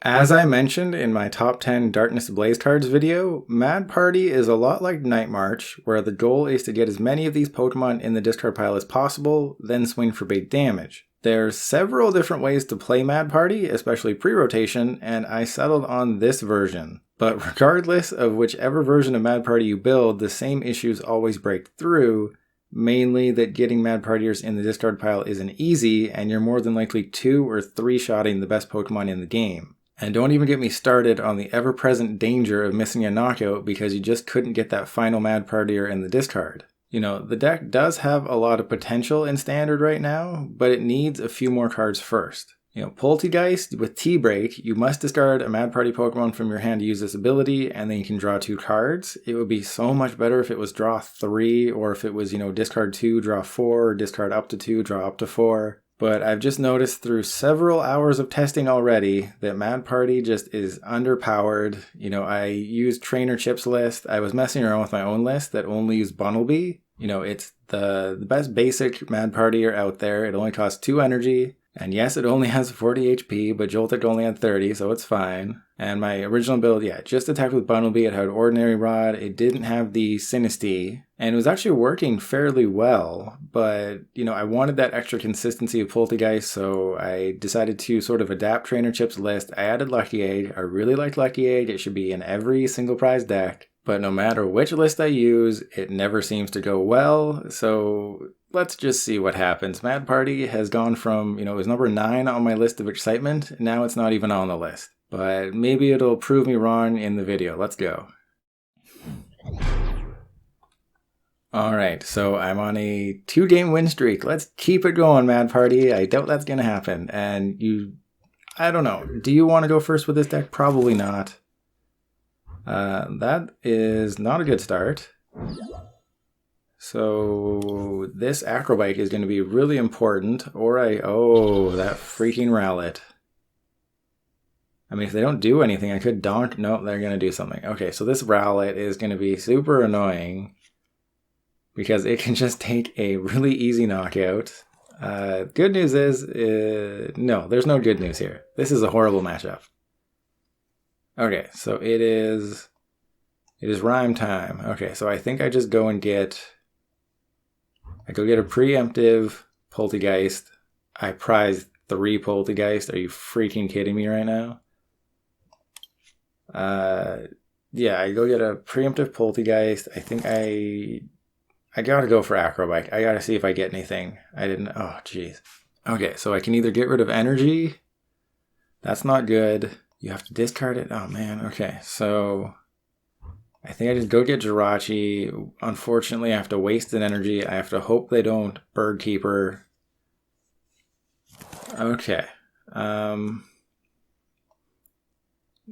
As I mentioned in my top 10 Darkness Ablaze cards video, Mad Party is a lot like Night March, where the goal is to get as many of these Pokemon in the discard pile as possible, then swing for big damage. There's several different ways to play Mad Party, especially pre-rotation, and I settled on this version. But regardless of whichever version of Mad Party you build, the same issues always break through, mainly that getting Mad Partiers in the discard pile isn't easy, and you're more than likely 2 or 3-shotting the best Pokemon in the game. And don't even get me started on the ever-present danger of missing a knockout because you just couldn't get that final Mad Partier in the discard. You know, the deck does have a lot of potential in Standard right now, but it needs a few more cards first. You know, Polteageist with T-Break, you must discard a Mad Party Pokemon from your hand to use this ability, and then you can draw 2 cards. It would be so much better if it was draw 3, or if it was, you know, discard 2, draw 4, or discard up to 2, draw up to 4. But I've just noticed through several hours of testing already that Mad Party just is underpowered. You know, I used Trainer Chip's list. I was messing around with my own list that only used Bunnelby. You know, it's the best basic Mad Partier out there. It only costs 2 energy. And yes, it only has 40 HP, but Joltik only had 30, so it's fine. And my original build, yeah, just attacked with Bunnelby. It had Ordinary Rod. It didn't have the Sinistea. And it was actually working fairly well. But, you know, I wanted that extra consistency of Polteageist, so I decided to sort of adapt Trainer Chip's list. I added Lucky Egg. I really like Lucky Egg. It should be in every single prize deck. But no matter which list I use, it never seems to go well. So let's just see what happens. Mad Party has gone from, you know, it was number 9 on my list of excitement. Now it's not even on the list. But maybe it'll prove me wrong in the video. Let's go. Alright, so I'm on a 2-game win streak. Let's keep it going, Mad Party. I doubt that's going to happen. And I don't know. Do you want to go first with this deck? Probably not. That is not a good start. So this Acro Bike is going to be really important, oh, that freaking Rowlet. I mean, if they don't do anything, I could donk. Nope, they're going to do something. Okay, so this Rowlet is going to be super annoying because it can just take a really easy knockout. Good news is, no, there's no good news here. This is a horrible matchup. Okay, so it is Rime time. Okay, so I think I just go and get a preemptive Polteageist. I prize 3 Polteageist. Are you freaking kidding me right now? Yeah, I go get a preemptive Polteageist. I think I gotta go for Acro Bike. I gotta see if I get anything. I didn't, oh jeez. Okay, so I can either get rid of energy. That's not good. You have to discard it. Oh man, okay, so I think I just go get Jirachi. Unfortunately, I have to waste an energy. I have to hope they don't Bird Keeper. Okay.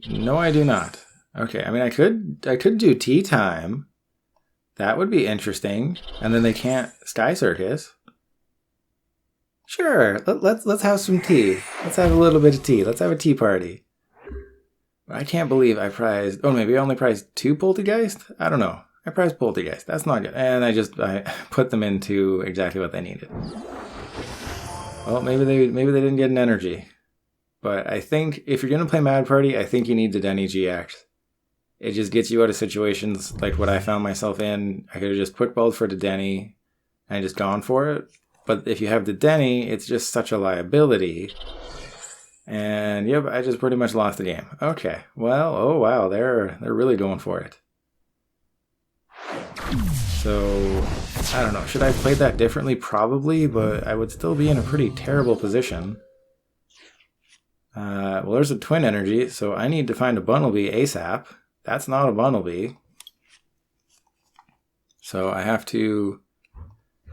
No, I do not. Okay, I mean, I could do tea time. That would be interesting. And then they can't Sky Circus. Sure, let's have some tea. Let's have a little bit of tea. Let's have a tea party. I can't believe I prized... Oh, maybe I only prized 2 Polteageist? I don't know. I prized Polteageist. That's not good. And I put them into exactly what they needed. Well, maybe they didn't get an energy. But I think if you're going to play Mad Party, I think you need Dedenne GX. It just gets you out of situations like what I found myself in. I could have just quick balled for Dedenne and just gone for it. But if you have Dedenne, it's just such a liability. And yep, I just pretty much lost the game. Okay, well, oh wow, they're really going for it. So, I don't know, should I have played that differently? Probably, but I would still be in a pretty terrible position. Well, there's a Twin Energy, so I need to find a Bunnelby ASAP. That's not a Bunnelby. So I have to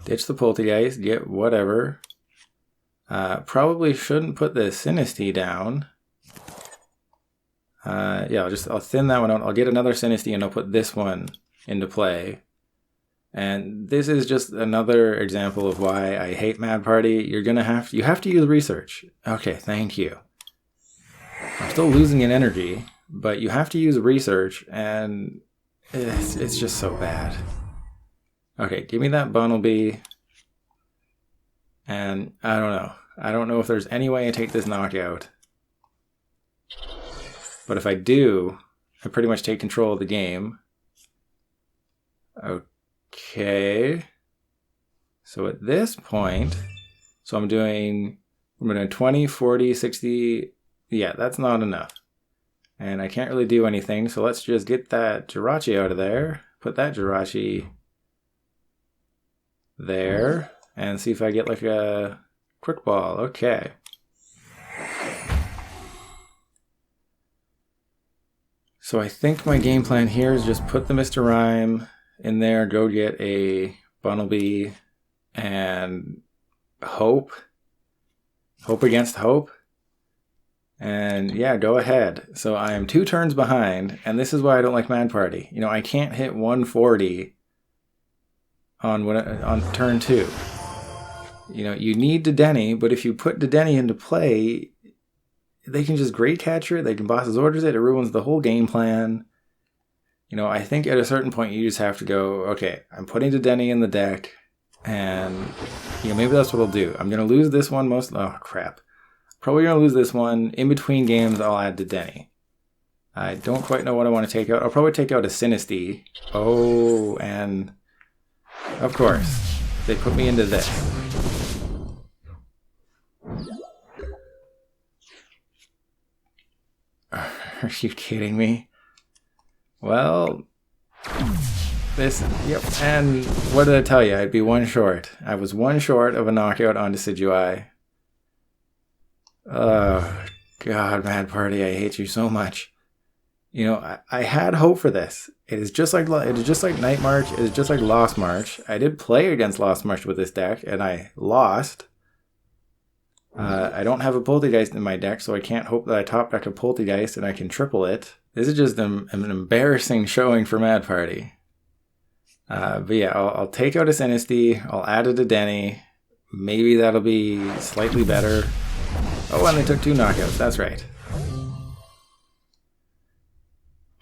ditch the Polteageist, get whatever. Probably shouldn't put the Sinistea down. Yeah, I'll thin that one out. I'll get another Sinistea and I'll put this one into play. And this is just another example of why I hate Mad Party. You have to use research. Okay, thank you. I'm still losing in energy, but you have to use research, and it's just so bad. Okay, give me that Bunnelby. And I don't know. I don't know if there's any way I take this knockout. But if I do, I pretty much take control of the game. Okay. So at this point, so I'm doing 20, 40, 60. Yeah, that's not enough. And I can't really do anything, so let's just get that Jirachi out of there. Put that Jirachi there. And see if I get like a quick ball. Okay. So I think my game plan here is just put the Mr. Rime in there, go get a Bunnelby, and hope against hope. And yeah, go ahead. So I am 2 turns behind, and this is why I don't like Mad Party. You know, I can't hit 140 on turn 2. You know, you need Dedenne, but if you put Dedenne into play, they can just Great Catcher it, they can Boss's Orders it ruins the whole game plan. You know, I think at a certain point you just have to go, okay, I'm putting Dedenne in the deck, and, you know, maybe that's what I'll do. I'm going to lose this one oh crap. Probably going to lose this one. In between games, I'll add Dedenne. I don't quite know what I want to take out. I'll probably take out a Sinistea. Oh, and of course, they put me into this. Are you kidding me? Well, yep, and what did I tell you? I'd be 1 short. I was 1 short of a knockout on Decidueye. Oh, God, Mad Party, I hate you so much. You know, I had hope for this. It is just like Night March. It is just like Lost March. I did play against Lost March with this deck, and I lost. I don't have a Polteageist in my deck, so I can't hope that I top deck a Polteageist and I can triple it. This is just an embarrassing showing for Mad Party. But yeah, I'll take out a Sinistea. I'll add a Dedenne. Maybe that'll be slightly better. Oh, and they took 2 knockouts. That's right.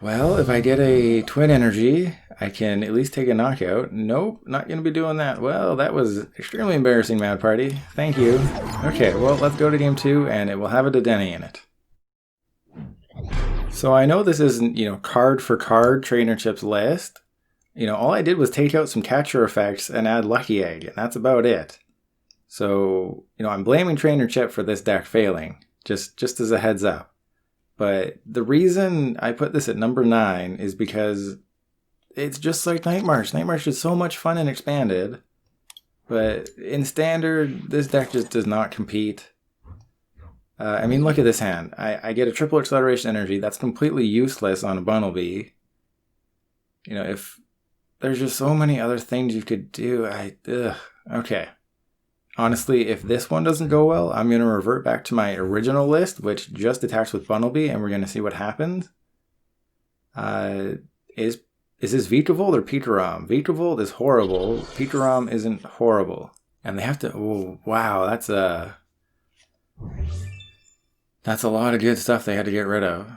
Well, if I get a Twin Energy, I can at least take a knockout. Nope, not going to be doing that. Well, that was extremely embarrassing, Mad Party. Thank you. Okay, well, let's go to game 2, and it will have a Dedenne in it. So I know this isn't, you know, card for card trainer chips list. You know, all I did was take out some catcher effects and add Lucky Egg, and that's about it. So, you know, I'm blaming trainer chip for this deck failing, just as a heads up. But the reason I put this at number 9 is because it's just like Night March. Night March is so much fun and expanded. But in standard, this deck just does not compete. I mean, look at this hand. I get a triple acceleration energy. That's completely useless on a Bunnelby. You know, if there's just so many other things you could do. Okay. Honestly, if this one doesn't go well, I'm going to revert back to my original list, which just attacks with Bunnelby, and we're going to see what happens. Is this Vikavolt or Peterom? Vikavolt is horrible. Peterom isn't horrible. And they have to... Oh, wow, that's a lot of good stuff they had to get rid of.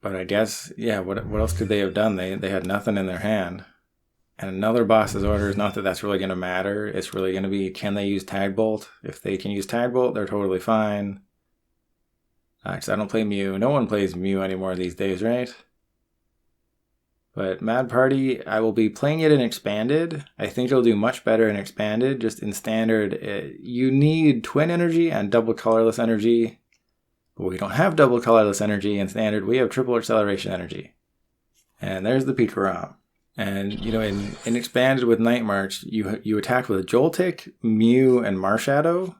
But I guess, yeah, what else could they have done? They had nothing in their hand. And another boss's order is not that that's really going to matter. It's really going to be, can they use Tag Bolt? If they can use Tag Bolt, they're totally fine. Because I don't play Mew. No one plays Mew anymore these days, right? But Mad Party, I will be playing it in Expanded. I think it'll do much better in Expanded. Just in Standard, you need Twin Energy and Double Colorless Energy. But we don't have Double Colorless Energy in Standard. We have Triple Acceleration Energy. And there's the Peterom. And, you know, in Expanded with Night March, you attack with Joltik, Mew, and Marshadow.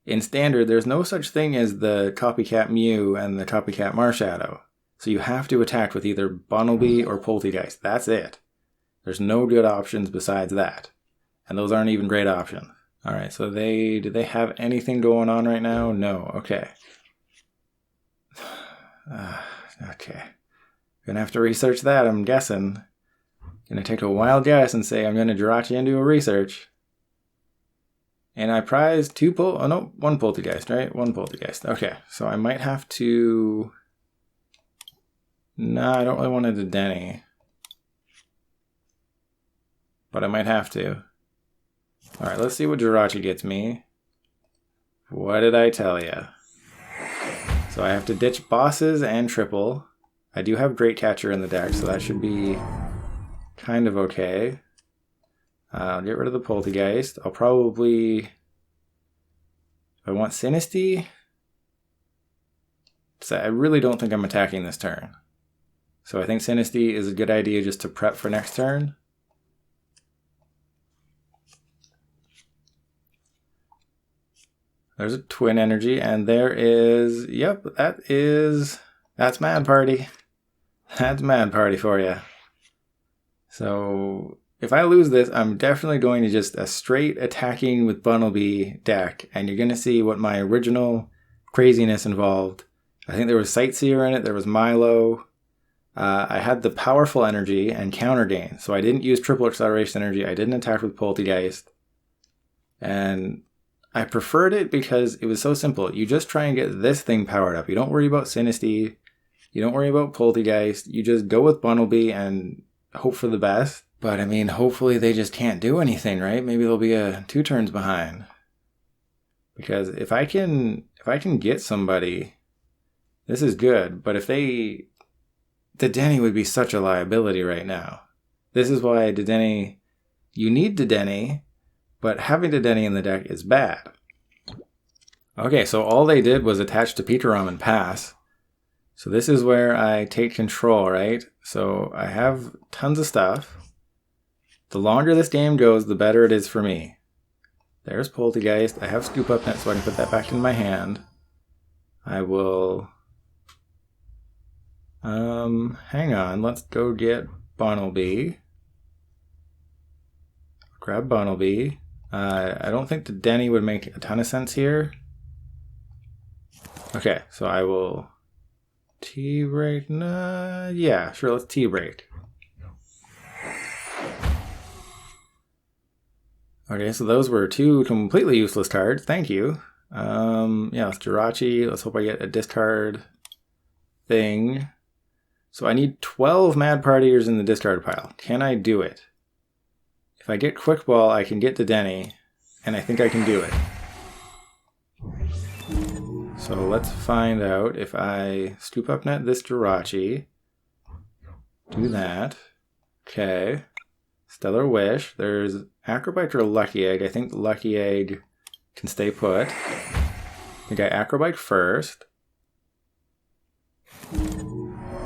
In Standard, there's no such thing as the Copycat Mew and the Copycat Marshadow. So you have to attack with either Bunnelby or Polteageist. That's it. There's no good options besides that. And those aren't even great options. Alright, so do they have anything going on right now? No. Okay. Okay. Gonna have to research that, I'm guessing. Gonna take a wild guess and say I'm gonna Jirachi and do a research. And I prize one Polteageist, right? One Polteageist. Okay, so I might have to... No, I don't really want a Dedenne. But I might have to. Alright, let's see what Jirachi gets me. What did I tell ya? So I have to ditch bosses and triple. I do have Great Catcher in the deck, so that should be kind of okay. I'll get rid of the Polteageist. I'll probably... if I want Sinistea... so I really don't think I'm attacking this turn. So I think Sinistea is a good idea just to prep for next turn. There's a Twin Energy, and there is... yep, that's Mad Party. That's Mad Party for you. So if I lose this, I'm definitely going to just a straight attacking with Bunnelby deck, and you're going to see what my original craziness involved. I think there was Sightseer in it, there was Milo. I had the powerful energy and counter gain, so I didn't use triple acceleration energy, I didn't attack with Polteageist. And I preferred it because it was so simple. You just try and get this thing powered up. You don't worry about Sinistea. You don't worry about Polteageist. You just go with Bunnelby and hope for the best. But I mean, hopefully they just can't do anything, right? Maybe they'll be 2 turns behind. Because if I can get somebody, this is good. But if they... Dedenne would be such a liability right now. This is why Dedenne... you need Dedenne, but having Dedenne in the deck is bad. Okay, so all they did was attach to Pikarom and pass. So this is where I take control, right? So I have tons of stuff. The longer this game goes, the better it is for me. There's Polteageist. I have Scoop Up Net, so I can put that back in my hand. I will... hang on. Let's go get Bunnelby. Grab Bunnelby. I don't think Dedenne would make a ton of sense here. Okay, so I will... T-break? Nah, yeah, sure, let's T-break. Okay, so those were 2 completely useless cards. Thank you. Yeah, it's Jirachi. Let's hope I get a discard thing. So I need 12 Mad Partiers in the discard pile. Can I do it? If I get Quick Ball, I can get Dedenne, and I think I can do it. So let's find out if I Scoop Up Net this Jirachi. Do that. Okay. Stellar Wish. There's Acro Bike or Lucky Egg. I think Lucky Egg can stay put. I think I Acro Bike first.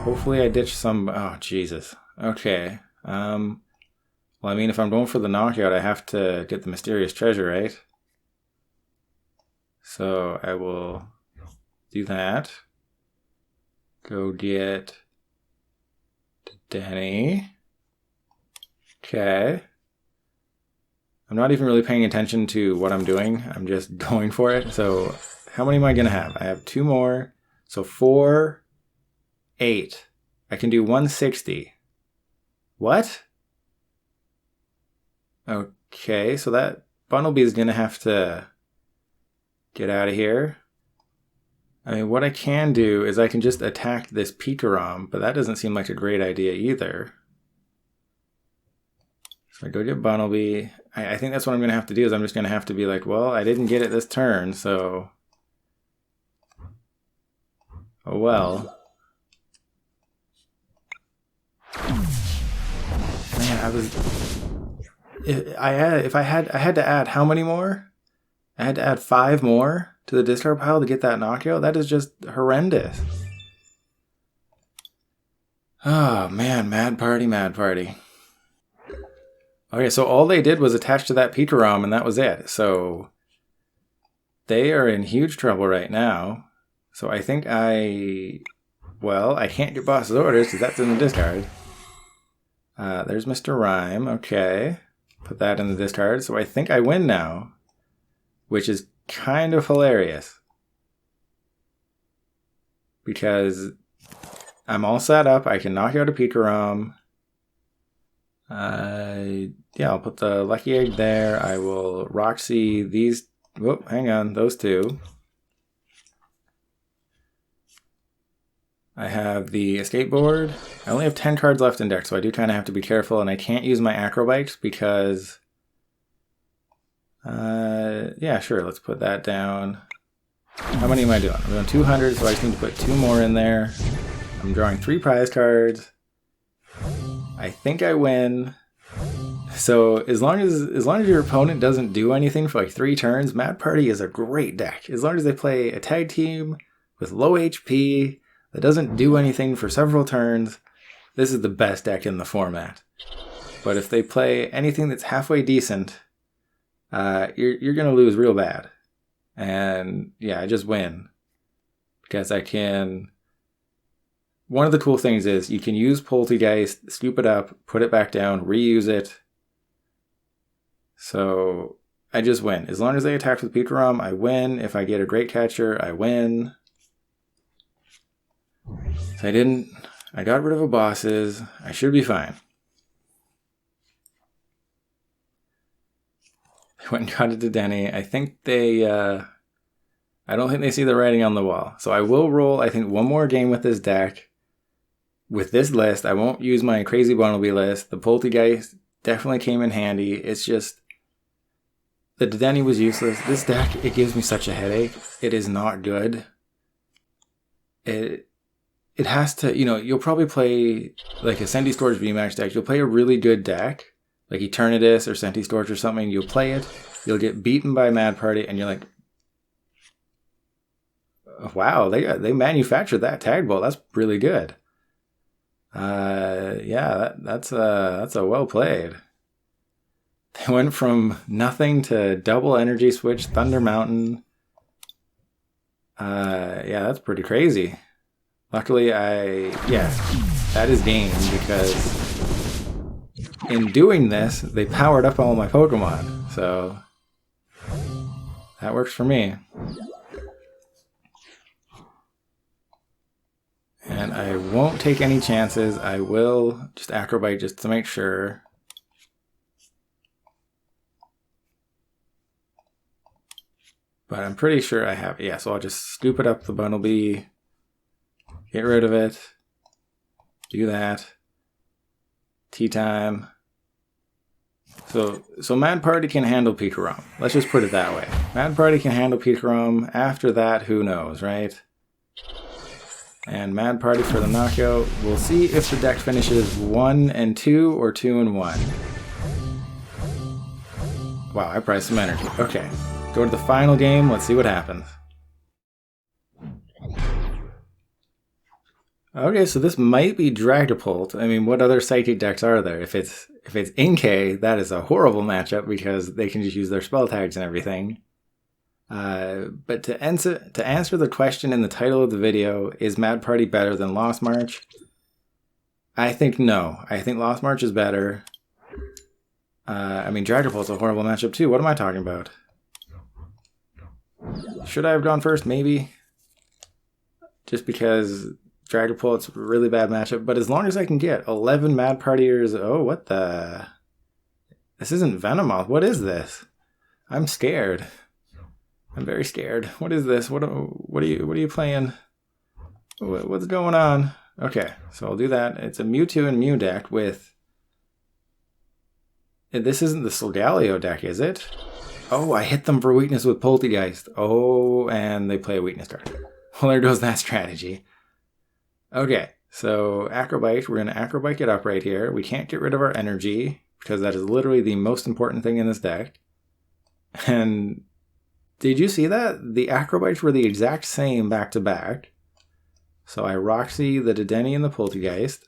Hopefully I ditch some... oh, Jesus. Okay. Well, I mean, if I'm going for the knockout, I have to get the Mysterious Treasure, right? So I will do that. Go get Dedenne. Okay. I'm not even really paying attention to what I'm doing. I'm just going for it. So how many am I going to have? I have 2 more. So 4, 8. I can do 160. What? Okay, so that Bunnelby is going to have to get out of here. I mean, what I can do is I can just attack this Pikarom, but that doesn't seem like a great idea either. So I go get Bunnelby. I think that's what I'm going to have to do, is I'm just going to have to be like, well, I didn't get it this turn, so... oh well. Man, I had to add how many more? I had to add 5 more to the discard pile to get that knockout? That is just horrendous. Oh man, Mad Party, Mad Party. Okay, so all they did was attach to that Pikarom and that was it. So they are in huge trouble right now. So I think well, I can't get Boss's Orders because that's in the discard. There's Mr. Rime, okay. Put that in the discard. So I think I win now, which is kind of hilarious. Because I'm all set up. I can knock out a Pikarom. Yeah, I'll put the Lucky Egg there. I will Roxie these... whoop, hang on, those 2. I have the Escape Board. I only have 10 cards left in deck, so I do kind of have to be careful, and I can't use my Acro Bikes because... yeah, sure, let's put that down. How many am I doing? I'm doing 200, so I just need to put 2 more in there. I'm drawing 3 prize cards. I think I win. So as long as your opponent doesn't do anything for like 3 turns, Mad Party is a great deck. As long as they play a tag team with low HP that doesn't do anything for several turns, this is the best deck in the format. But if they play anything that's halfway decent, you're gonna lose real bad. And yeah, I just win because I can. One of the cool things is you can use Polteageist, scoop it up, put it back down, reuse it. So I just win. As long as they attack with Pikarom, I win. If I get a Great Catcher, I win. So I got rid of a bosses. I should be fine. I went and got a Dedenne. I think they, I don't think they see the writing on the wall. So I will roll, I think, one more game with this deck. With this list, I won't use my crazy Bunnelby list. The Polteageist definitely came in handy. It's just, the Dedenne was useless. This deck, it gives me such a headache. It is not good. It has to, you know, you'll probably play like a Senti Storage VMAX deck. You'll play a really good deck, like Eternatus or Senti Storage or something. You'll play it, you'll get beaten by Mad Party, and you're like, wow, they manufactured that tag bolt. That's really good. Yeah, that's a well played. They went from nothing to double energy switch, Thunder Mountain. Yeah, that's pretty crazy. Luckily, that is game because in doing this, they powered up all my Pokemon. So that works for me. And I won't take any chances. I will just Acro Bike just to make sure. But I'm pretty sure I have it. Yeah, so I'll just scoop it up the Bunnelby, get rid of it, do that. Tea time. So Mad Party can handle Pikarom. Let's just put it that way. Mad Party can handle Pikarom. After that, who knows, right? And Mad Party for the knockout. We'll see if the deck finishes 1 and 2 or 2 and 1. Wow, I priced some energy. Okay, go to the final game. Let's see what happens. Okay, so this might be Dragapult. I mean, what other Psychic decks are there? If it's Inkay, that is a horrible matchup because they can just use their spell tags and everything. But to answer the question in the title of the video, is Mad Party better than Lost March? I think no. I think Lost March is better. I mean, Dragapult's a horrible matchup too. What am I talking about? Should I have gone first? Maybe. Just because Dragapult's a really bad matchup. But as long as I can get 11 Mad Partiers... Oh, what the... This isn't Venomoth. What is this? I'm scared. I'm very scared. What is this? What are you playing? What's going on? Okay, so I'll do that. It's a Mewtwo and Mew deck with... This isn't the Solgaleo deck, is it? Oh, I hit them for weakness with Polteageist. Oh, and they play a weakness card. Well, there goes that strategy. Okay, so Acro Bike. We're going to Acro Bike it up right here. We can't get rid of our energy because that is literally the most important thing in this deck. And... did you see that? The Acro Bikes were the exact same back to back. So I Roxie, the Dedenne, and the Polteageist.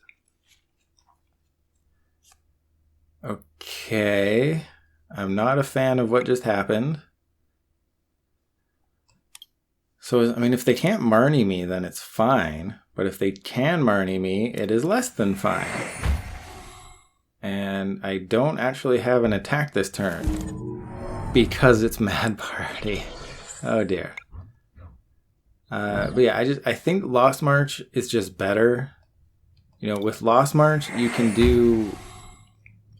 Okay. I'm not a fan of what just happened. So, I mean, if they can't Marnie me, then it's fine. But if they can Marnie me, it is less than fine. And I don't actually have an attack this turn. Because it's Mad Party. Oh dear. But yeah, I think Lost March is just better. You know, with Lost March, you can do...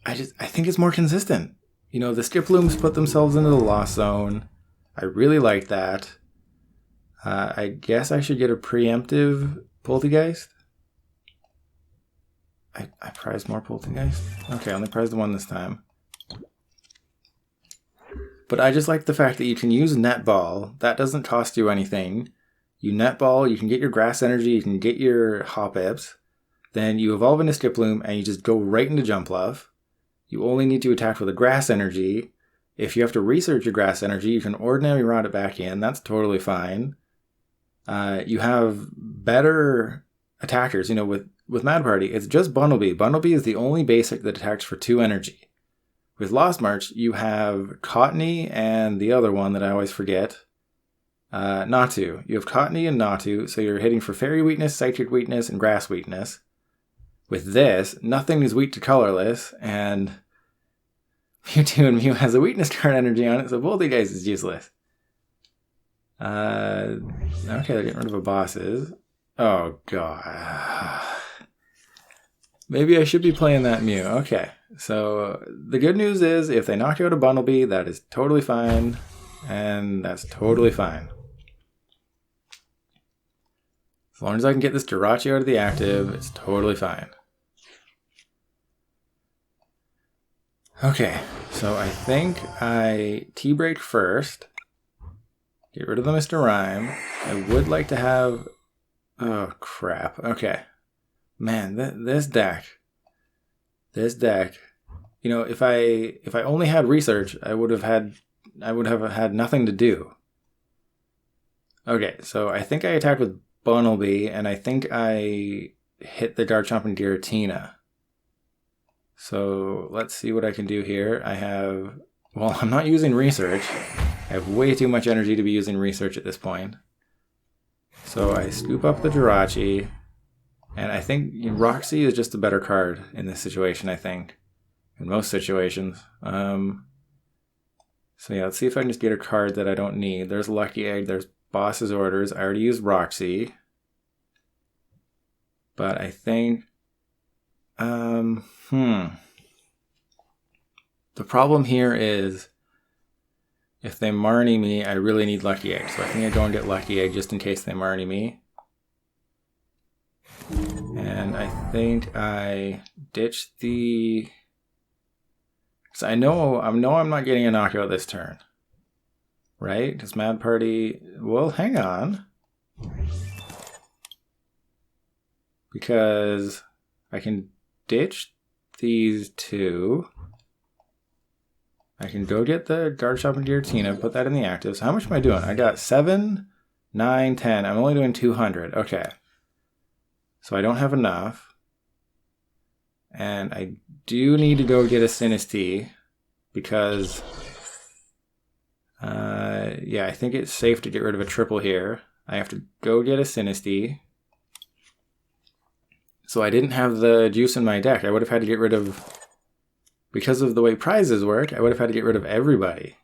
I think it's more consistent. You know, the Skiplooms put themselves into the Lost Zone. I really like that. I guess I should get a preemptive Polteageist. I prized more Polteageist? Okay, I only prized the one this time. But I just like the fact that you can use netball. That doesn't cost you anything. You netball, you can get your grass energy, you can get your hop ips. Then you evolve into Skiploom and you just go right into Jump Bluff. You only need to attack with a grass energy. If you have to research your grass energy, you can Ordinary Rod it back in. That's totally fine. You have better attackers. You know, with Mad Party, it's just Bunnelby. Bunnelby is the only basic that attacks for 2 energy. With Lost March, you have Cottony and the other one that I always forget. Natu. You have Cottony and Natu, so you're hitting for Fairy Weakness, Psychic Weakness, and Grass Weakness. With this, nothing is weak to Colorless, and Mewtwo and Mew has a weakness card energy on it, so Polteageist is useless. Okay, they're getting rid of a bosses. Oh, God. Maybe I should be playing that Mew. Okay, so the good news is if they knock out a Bunnelby, that is totally fine, and that's totally fine. As long as I can get this Jirachi out of the active, it's totally fine. Okay, so I think I T-break first. Get rid of the Mr. Rime. I would like to have... Oh, crap. Okay. Man, this deck. You know, if I only had research, I would have had nothing to do. Okay, so I think I attacked with Bunnelby, and I think I hit the Garchomp and Giratina. So let's see what I can do here. I have... Well, I'm not using research. I have way too much energy to be using research at this point. So I scoop up the Jirachi, and I think Roxie is just a better card in this situation, I think. In most situations. So yeah, let's see if I can just get a card that I don't need. There's Lucky Egg, there's Boss's Orders. I already used Roxie. But I think... The problem here is... If they Marnie me, I really need Lucky Egg. So I think I go and get Lucky Egg just in case they Marnie me. And I think I ditch the... Because I know I'm not getting a knockout this turn. Right? Because Mad Party... Well, hang on. Because I can ditch these two. I can go get the Garchomp and Giratina, put that in the active. So how much am I doing? I got 7, 9, 10. I'm only doing 200. Okay. So I don't have enough. And I do need to go get a Sinistea because... yeah, I think it's safe to get rid of a triple here. I have to go get a Sinistea. So I didn't have the juice in my deck. I would have had to get rid of... Because of the way prizes work, I would have had to get rid of everybody.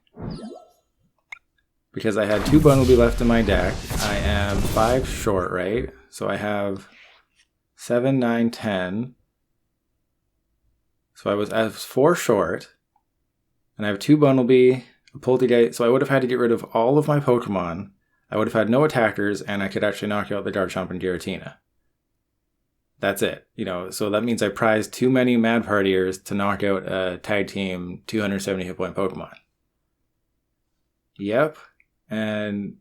Because I had 2 Bunnelby left in my deck. I am 5 short, right? So I have 7, 9, 10. So I was 4 short. And I have 2 Bunnelby, a Polteageist. So I would have had to get rid of all of my Pokemon. I would have had no attackers, and I could actually knock out the Garchomp and Giratina. That's it. You know, so that means I prized too many Mad Partiers to knock out a Tag Team 270 hit point Pokemon. Yep. And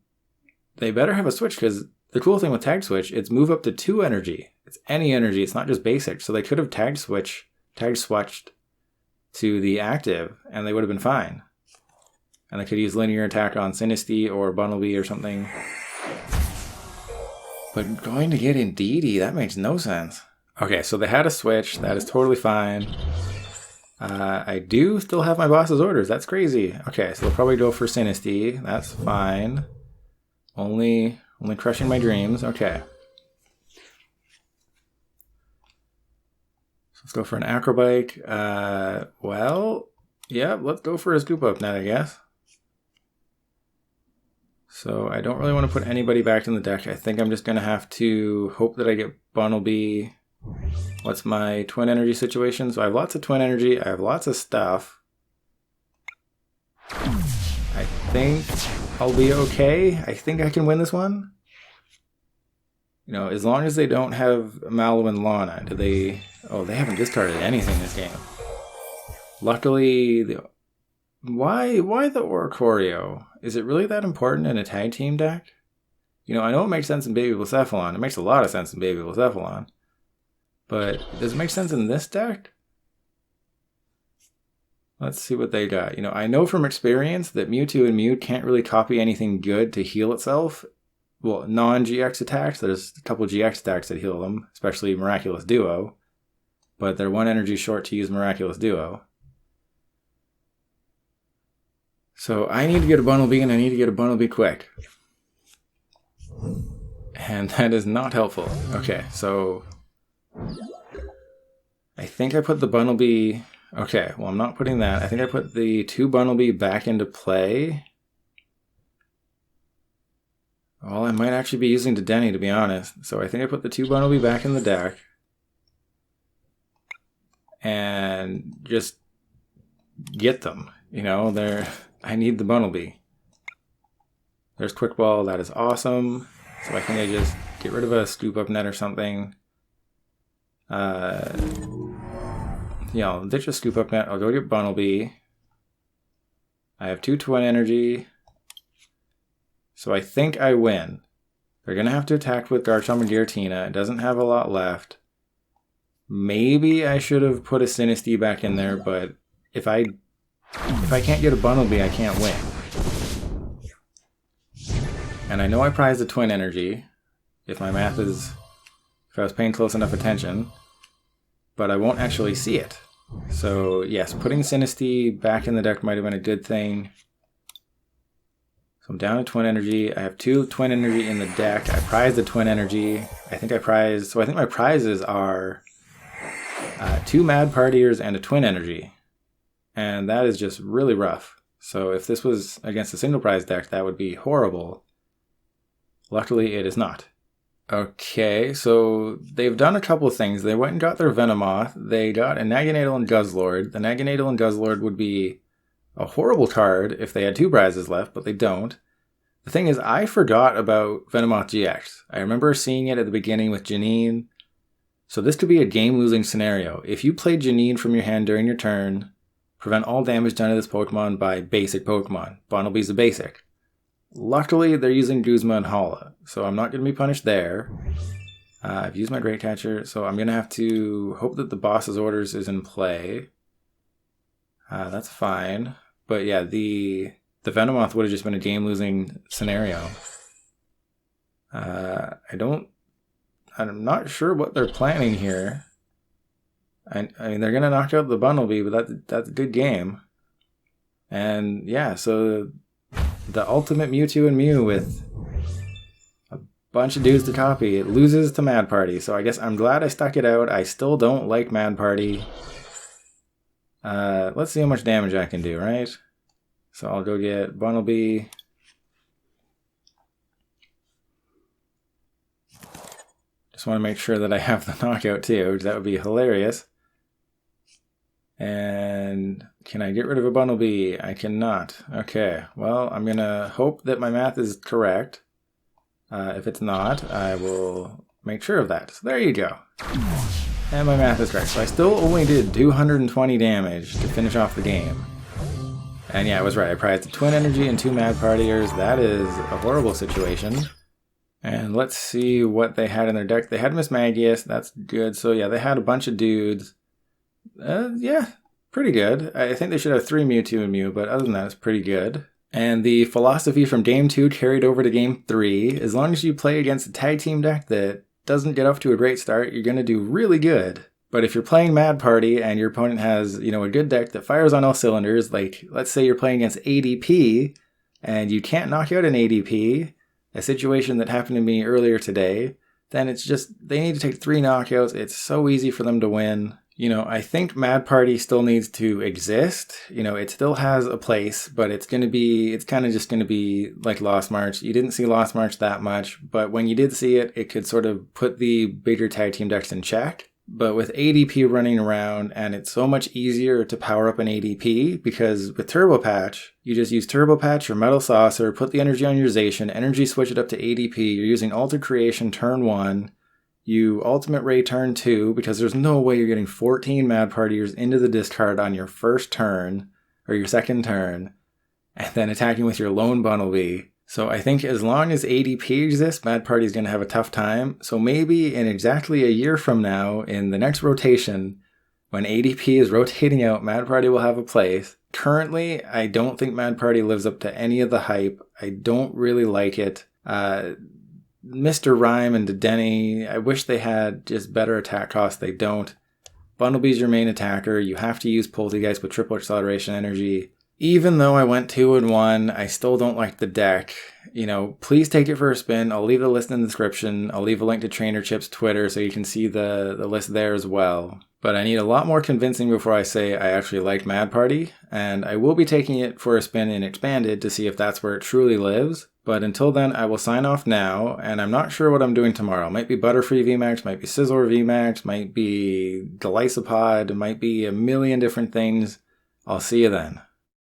they better have a switch, because the cool thing with Tag Switch, it's move up to 2 energy. It's any energy. It's not just basic. So they could have tag switched to the active, and they would have been fine. And they could use linear attack on Sinistea or Bunnelby or something. But going to get Indeedee, that makes no sense. Okay, so they had a switch. That is totally fine. I do still have my boss's orders. That's crazy. Okay, so they'll probably go for Sinistea. That's fine. Only crushing my dreams. Okay. So let's go for an Acro Bike. Well, yeah, let's go for a Scoop Up Net, I guess. So I don't really want to put anybody back in the deck. I think I'm just going to have to hope that I get Bunnelby. What's my Twin Energy situation? So I have lots of Twin Energy. I have lots of stuff. I think I'll be okay. I think I can win this one. You know, as long as they don't have Mallow and Lana. Do they... Oh, they haven't discarded anything this game. Luckily, Why the Oricorio? Is it really that important in a tag team deck? You know, I know it makes sense in Baby Blacephalon. It makes a lot of sense in Baby Blacephalon. But does it make sense in this deck? Let's see what they got. You know, I know from experience that Mewtwo and Mew can't really copy anything good to heal itself. Well, non-GX attacks. There's a couple GX attacks that heal them, especially Miraculous Duo. But they're 1 energy short to use Miraculous Duo. So I need to get a Bunnelby, and I need to get a Bunnelby quick. And that is not helpful. Okay, so I think I put the Bunnelby... Okay, well, I'm not putting that. I think I put the 2 Bunnelby back into play. Well, I might actually be using Dedenne, to be honest. So I think I put the 2 Bunnelby back in the deck. And just get them. You know, I need the Bunnelby. There's Quick Ball. That is awesome. So I think I just get rid of a Scoop Up Net or something. Yeah, I'll ditch a Scoop Up Net. I'll go get Bunnelby. I have 2 Twin Energy. So I think I win. They're going to have to attack with Garchomp and Giratina. It doesn't have a lot left. Maybe I should have put a Sinistea back in there, but if I can't get a Bunnelby, I can't win. And I know I prize the Twin Energy, if I was paying close enough attention. But I won't actually see it. So yes, putting Sinistea back in the deck might have been a good thing. So I'm down to Twin Energy. I have 2 Twin Energy in the deck. I prize the Twin Energy. I think my prizes are 2 Mad Partiers and a Twin Energy. And that is just really rough. So if this was against a single prize deck, that would be horrible. Luckily, it is not. Okay, so they've done a couple of things. They went and got their Venomoth. They got a Naganadel and Guzzlord. The Naganadel and Guzzlord would be a horrible card if they had 2 prizes left, but they don't. The thing is, I forgot about Venomoth GX. I remember seeing it at the beginning with Janine. So this could be a game-losing scenario. If you play Janine from your hand during your turn, prevent all damage done to this Pokemon by basic Pokemon. Bunnelby's a basic. Luckily, they're using Guzma and Hala, so I'm not going to be punished there. I've used my Great Catcher, so I'm going to have to hope that the boss's orders is in play. That's fine. But yeah, the Venomoth would have just been a game-losing scenario. I'm not sure what they're planning here. I mean, they're going to knock out the Bunnelby, but that's a good game. And yeah, so the ultimate Mewtwo and Mew with a bunch of dudes to copy. It loses to Mad Party, so I guess I'm glad I stuck it out. I still don't like Mad Party. Let's see how much damage I can do, right? So I'll go get Bunnelby. Just want to make sure that I have the knockout too, because that would be hilarious. And can I get rid of a Bunnelby? I cannot. Okay, well, I'm going to hope that my math is correct. If it's not, I will make sure of that. So there you go. And my math is correct. So I still only did 220 damage to finish off the game. And yeah, I was right. I prized a Twin Energy and 2 Mad Partiers. That is a horrible situation. And let's see what they had in their deck. They had Miss Magius. That's good. So yeah, they had a bunch of dudes. Yeah, pretty good. I think they should have 3 Mewtwo and Mew, but other than that, it's pretty good. And the philosophy from Game 2 carried over to Game 3. As long as you play against a tag team deck that doesn't get off to a great start, you're going to do really good. But if you're playing Mad Party and your opponent has, a good deck that fires on all cylinders, like let's say you're playing against ADP and you can't knock out an ADP, a situation that happened to me earlier today, then it's just, they need to take 3 knockouts. It's so easy for them to win. I think Mad Party still needs to exist. It still has a place, but it's kind of just going to be like Lost March. You didn't see Lost March that much, but when you did see it, it could sort of put the bigger tag team decks in check. But with ADP running around, and it's so much easier to power up an ADP, because with Turbo Patch, you just use Turbo Patch or Metal Saucer, put the energy on your Zacian, energy switch it up to ADP, you're using Alter Creation turn 1, you Ultimate Ray turn 2, because there's no way you're getting 14 Mad Partiers into the discard on your first turn. or your second turn, and then attacking with your lone Bunnelby. So I think as long as ADP exists, Mad Party's going to have a tough time. So maybe in exactly a year from now, in the next rotation, when ADP is rotating out, Mad Party will have a place. Currently, I don't think Mad Party lives up to any of the hype. I don't really like it. Mr. Rime and Dedenne, I wish they had just better attack costs. They don't. Bunnelby's your main attacker. You have to use Polteageist with triple acceleration energy. Even though I went 2-1, I still don't like the deck. Please take it for a spin. I'll leave the list in the description. I'll leave a link to Trainer Chip's Twitter so you can see the list there as well. But I need a lot more convincing before I say I actually like Mad Party, and I will be taking it for a spin in Expanded to see if that's where it truly lives. But until then, I will sign off now, and I'm not sure what I'm doing tomorrow. Might be Butterfree VMAX, might be Sizzler VMAX, might be Delisopod, might be a million different things. I'll see you then.